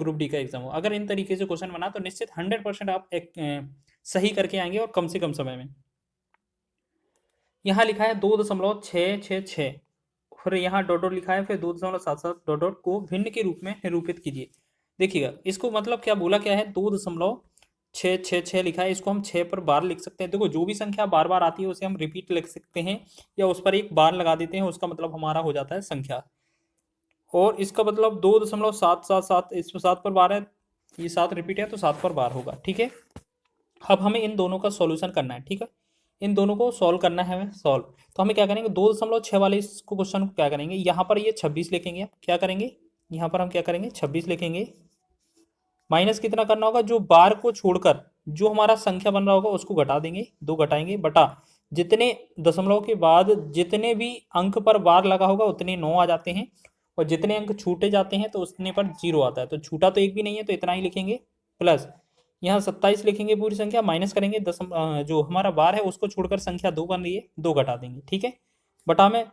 Group D का exam हो, अगर इन तरीके से क्वेश्चन बना तो निश्चित 100% आप सही करके आएंगे और कम से कम समय में। यहाँ लिखा है 2.666, फिर यहाँ डॉट डॉट लिखा है, फिर 2.77 डॉट डॉट को भिन्न के रूप में निरूपित कीजिए। देखिएगा इसको मतलब क्या बोला, क्या है 2.666 लिखा है, इसको हम 6 पर बार लिख सकते हैं। देखो जो भी संख्या बार बार आती है उसे हम रिपीट लिख सकते हैं या उस पर एक बार लगा देते हैं, उसका मतलब हमारा हो जाता है संख्या। और इसका मतलब 2.777, इसमें 7 पर बार है, ये 7 रिपीट है तो 7 पर बार होगा। ठीक है, अब हमें इन दोनों का सॉल्यूशन करना है। ठीक है, इन दोनों को सॉल्व करना है हमें सॉल्व। तो हमें क्या करेंगे, 2.6 वाले इसको क्वेश्चन को क्या करेंगे, यहाँ पर ये 26 लिखेंगे। क्या करेंगे, यहाँ पर हम क्या करेंगे 26 लिखेंगे। माइनस कितना करना होगा, जो बार को छोड़कर जो हमारा संख्या बन रहा होगा उसको घटा देंगे, 2 घटाएंगे, बटा जितने दशमलव के बाद जितने भी अंक पर बार लगा होगा उतने 9 आ जाते हैं, और जितने अंक छूटे जाते हैं तो उतने पर 0 आता है। तो छूटा तो एक भी नहीं है तो इतना ही लिखेंगे, प्लस यहाँ 27 लिखेंगे पूरी संख्या, माइनस करेंगे जो हमारा बार है उसको छोड़कर संख्या 2 बन रही है, 2 घटा देंगे। ठीक है, बटा में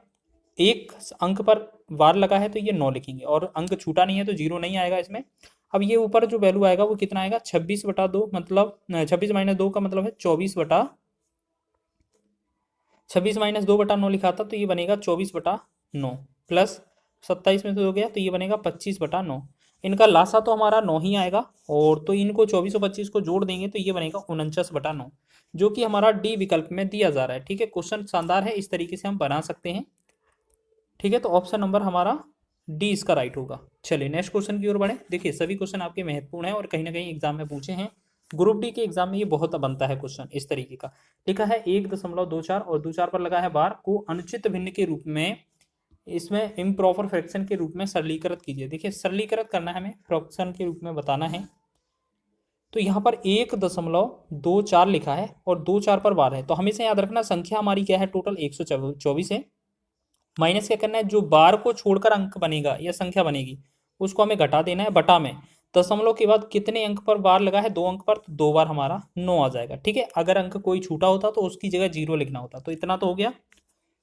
एक अंक पर बार लगा है तो ये 9 लिखेंगे, और अंक छूटा नहीं है तो 0 नहीं आएगा इसमें। अब ये ऊपर जो वैल्यू आएगा वो कितना आएगा, 26/2, मतलब 26 - 2 का मतलब है 26/2/9 लिखा था तो ये बनेगा 24/9, प्लस 27 में से हो गया तो ये बनेगा 25/9। इनका लासा तो हमारा 9 ही आएगा, और तो इनको 24 और 25 को जोड़ देंगे तो ये बनेगा 49/9, जो कि हमारा डी विकल्प में दिया जा रहा है। ठीक है, क्वेश्चन शानदार है, इस तरीके से हम बना सकते हैं। ठीक है, तो ऑप्शन नंबर हमारा डी इसका राइट होगा। चलिए नेक्स्ट क्वेश्चन की ओर बढ़े। देखिए सभी क्वेश्चन आपके महत्वपूर्ण है और कहीं ना कहीं एग्जाम में पूछे हैं, ग्रुप डी के एग्जाम में ये बहुत बनता है क्वेश्चन इस तरीके का। लिखा है 1.24 और 2 4 पर लगा है बार को अनुचित भिन्न के रूप में, इसमें इम्प्रॉपर फ्रैक्शन के रूप में सरलीकृत कीजिए। देखिए सरलीकृत करना है हमें, फ्रैक्शन के रूप में बताना है। तो यहाँ पर 1.24 लिखा है और 2 4 पर बार है, तो हमेशा याद रखना संख्या हमारी क्या है, टोटल 124 है। माइनस क्या करना है, जो बार को छोड़कर अंक बनेगा या संख्या बनेगी उसको हमें घटा देना है, बटा में दशमलव के बाद कितने अंक पर बार लगा है, 2 अंक पर, तो 2 बार हमारा 9 आ जाएगा। ठीक है, अगर अंक कोई छूटा होता तो उसकी जगह 0 लिखना होता। तो इतना तो हो गया।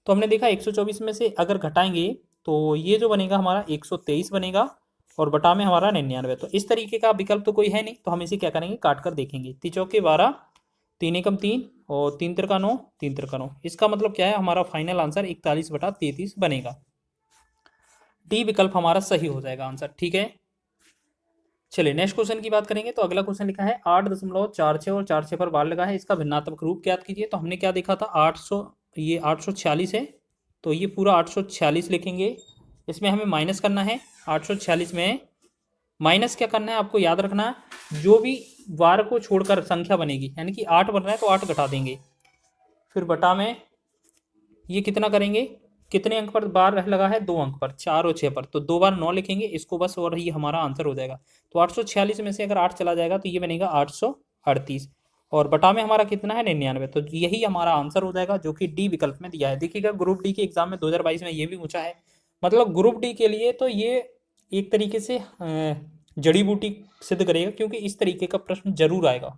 तो हमने देखा 124 में से अगर घटाएंगे तो ये जो बनेगा हमारा 123 बनेगा, और बटा में हमारा 99। तो इस तरीके का विकल्प तो कोई है नहीं, तो हम इसे क्या करेंगे, काट कर देखेंगे। 3 चौके 12, 3 एकम 3 और 3 तिरका 9, 3 तिरका 9। इसका मतलब क्या है, हमारा फाइनल आंसर 41/33 बनेगा। डी विकल्प हमारा सही हो जाएगा आंसर। ठीक है, चलिए नेक्स्ट क्वेश्चन की बात करेंगे। तो अगला क्वेश्चन लिखा है 8.46 और 4 6 पर बार लगा है, इसका भिन्नात्मक रूप ज्ञात कीजिए। तो हमने क्या देखा था, 800, ये 846 है, तो ये पूरा 846 लिखेंगे। इसमें हमें माइनस करना है, 846 में माइनस क्या करना है आपको याद रखना, जो भी बार को छोड़कर संख्या बनेगी, यानी कि 8 बन रहा है तो 8 घटा देंगे, फिर बटा में ये कितना करेंगे, कितने अंक पर बार लगा है, 2 अंक पर, 4 और 6 पर, तो 2 बार 9 लिखेंगे इसको बस, और ये हमारा आंसर हो जाएगा। तो 846 में से अगर 8 चला जाएगा तो ये बनेगा 838, और बटा में हमारा कितना है 99। तो यही हमारा आंसर हो जाएगा, जो कि डी विकल्प में दिया है। देखिएगा ग्रुप डी के एग्जाम में 2022 में ये भी पूछा है, मतलब ग्रुप डी के लिए तो ये एक तरीके से जड़ी बूटी सिद्ध करेगा, क्योंकि इस तरीके का प्रश्न जरूर आएगा।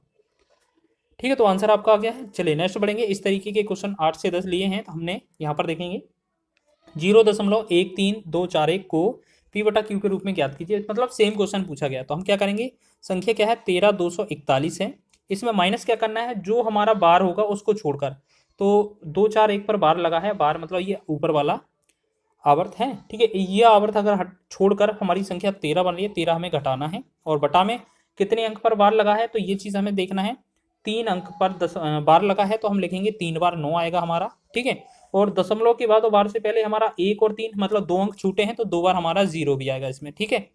ठीक है, तो आंसर आपका आ गया है। चलिए नेक्स्ट बढ़ेंगे। इस तरीके के क्वेश्चन 8 से 10 लिए हैं, तो हमने यहाँ पर देखेंगे 0.13241 को पी बटा क्यू के रूप में ज्ञात कीजिए। मतलब सेम क्वेश्चन पूछा गया, तो हम क्या करेंगे, संख्या क्या है 13241 है, इसमें माइनस क्या करना है, जो हमारा बार होगा उसको छोड़कर। तो 2 4 1 पर बार लगा है, बार मतलब ये ऊपर वाला आवर्त है। ठीक है, ये आवर्त अगर छोड़कर हमारी संख्या 13 बन रही है, 13 हमें घटाना है, और बटा में कितने अंक पर बार लगा है, तो ये चीज हमें देखना है। 3 अंक पर बार लगा है तो हम लिखेंगे 3 बार 9 आएगा हमारा। ठीक है, और दशमलव के बाद और बार से पहले हमारा 1 और 3, मतलब 2 अंक छूटे हैं तो 2 बार हमारा 0 भी आएगा इसमें। ठीक है,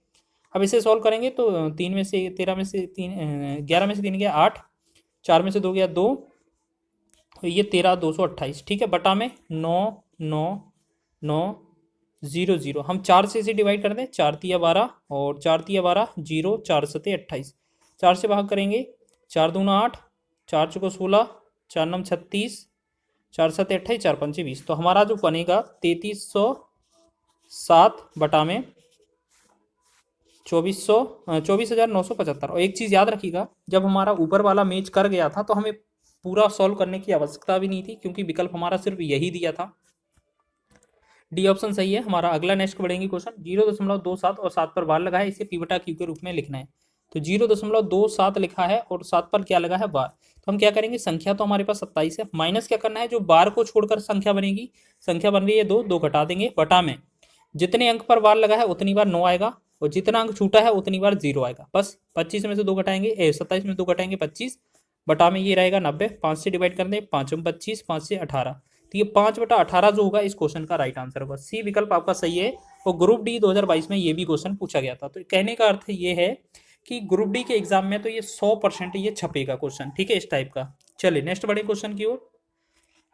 अब इसे सॉल्व करेंगे तो 3 में से 13 में से 3 11 में से 3 गया 8, 4 में से 2 गया 2, तो ये 13 228। ठीक है, बटा में 9 9 9 0 0, हम 4 से इसे डिवाइड कर दें, 4 तिया 12 और 4 तिया 12 0, 4 सते 28, 4 से भाग करेंगे, 4 दूना 8, 4 चौको 16, 4 नम 36, 4 सते 28, 4 पंचे 20। तो हमारा जो बनेगा 3307 बटा में 24,975। और एक चीज़ याद रखिएगा, जब हमारा ऊपर वाला मैच कर गया था तो हमें पूरा सॉल्व करने की आवश्यकता भी नहीं थी, क्योंकि विकल्प हमारा सिर्फ यही दिया था। डी ऑप्शन सही है हमारा। अगला नेक्स्ट बढ़ेंगे क्वेश्चन 0.27 और 7 पर बार लगा है, इसे पी बटा क्यू के रूप में लिखना है। तो 0.27 लिखा है और 7 पर क्या लगा है बार, तो हम क्या करेंगे, संख्या तो हमारे पास 27 है, माइनस क्या करना है, जो बार को छोड़कर संख्या बनेगी, संख्या बन रही है 2, 2 घटा देंगे, बटा में जितने अंक पर बार लगा है उतनी बार 9 आएगा और जितना अंक छूटा है उतनी बार 0 आएगा। बस 25 में से 2 घटाएंगे, 27 में 2 घटाएंगे 25, बटा में ये रहेगा 90, 5 से डिवाइड कर दें, 5 में 25, 5 से 18, तो ये 5/18 जो होगा इस क्वेश्चन का राइट आंसर होगा। सी विकल्प आपका सही है। और ग्रुप डी 2022 में ये भी क्वेश्चन पूछा गया था। तो कहने का अर्थ ये है कि ग्रुप डी के एग्जाम में तो ये 100% ये छपेगा क्वेश्चन, ठीक है, इस टाइप का। चलिए नेक्स्ट बड़े क्वेश्चन की ओर।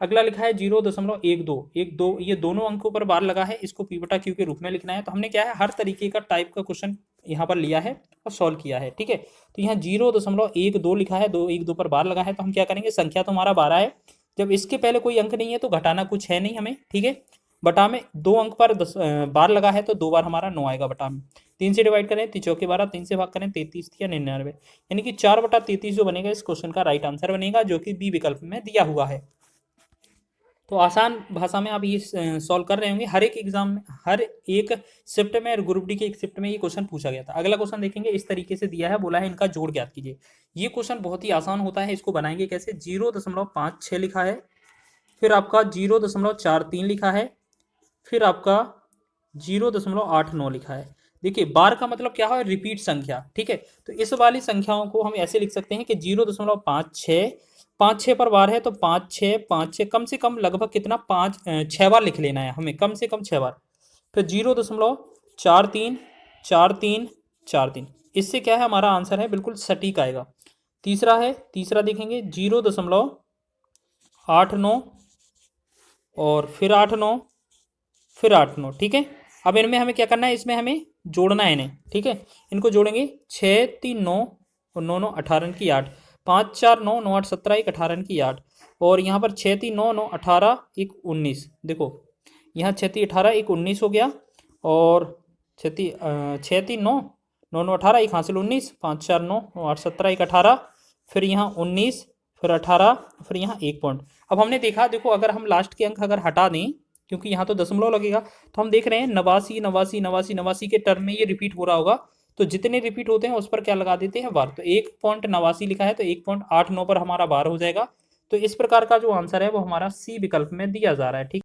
अगला लिखा है 0.12, ये दोनों अंकों पर बार लगा है, इसको पी बटा क्यू के रूप में लिखना है। तो हमने क्या है, हर तरीके का टाइप का क्वेश्चन यहाँ पर लिया है और सॉल्व किया है, ठीक है। तो यहाँ 0.12 लिखा है, 2 पर बार लगा है, तो हम क्या करेंगे, संख्या तो हमारा 12 है, जब इसके पहले कोई अंक नहीं है तो घटाना कुछ है नहीं हमें, ठीक है। बटा में 2 अंक पर 10 बार लगा है तो 2 बार हमारा 9 आएगा, बटा में 3 से डिवाइड करें 3 चौके 12, 3 से भाग करें 33 या 99, यानी कि 4/33 जो बनेगा इस क्वेश्चन का राइट आंसर बनेगा, जो कि बी विकल्प में दिया हुआ है। तो आसान भाषा में आप ये सॉल्व कर रहे होंगे। हर एक एग्जाम में, हर एक शिफ्ट में और ग्रुप डी के एक शिफ्ट में ये क्वेश्चन पूछा गया था। अगला क्वेश्चन देखेंगे, इस तरीके से दिया है, बोला है इनका जोड़ ज्ञात कीजिए। ये क्वेश्चन बहुत ही आसान होता है, इसको बनाएंगे कैसे, 0.56 लिखा है, फिर आपका 0.43 लिखा है, फिर आपका 0.89 लिखा है। देखिए बार का मतलब क्या है, रिपीट संख्या, ठीक है। तो इस वाली संख्याओं को हम ऐसे लिख सकते हैं कि 0.56, 5 6 पर बार है तो 5 6 5 6, कम से कम लगभग कितना 6 बार लिख लेना है हमें, कम से कम 6 बार। फिर 0.43 43 43, इससे क्या है हमारा आंसर है बिल्कुल सटीक आएगा। तीसरा है, तीसरा देखेंगे 0.89 और फिर 89, फिर 89, ठीक है। अब इनमें हमें क्या करना है, इसमें हमें जोड़ना है इन्हें, ठीक है। इनको जोड़ेंगे 6 3 9 और 9 9 18 की 8, 5 4 9 9 8 17 1 18 की 8, और यहाँ पर 6 3 9 9 18 1 19, देखो यहाँ 6 3 18 1 19 हो गया, और 6 3 9 9 9 18 1 हासिल 19, 5 4 9 9 8 17 1 18, फिर यहाँ 19, फिर 18, फिर यहाँ 1 पॉइंट। अब हमने देखा, देखो अगर हम लास्ट के अंक अगर हटा दें, क्योंकि यहाँ तो दशमलव लगेगा, तो हम देख रहे हैं 89 89 89 89 के टर्म में ये रिपीट हो रहा होगा, तो जितने रिपीट होते हैं उस पर क्या लगा देते हैं बार। तो 1.89 लिखा है तो 1.89 पर हमारा बार हो जाएगा। तो इस प्रकार का जो आंसर है वो हमारा सी विकल्प में दिया जा रहा है, ठीक।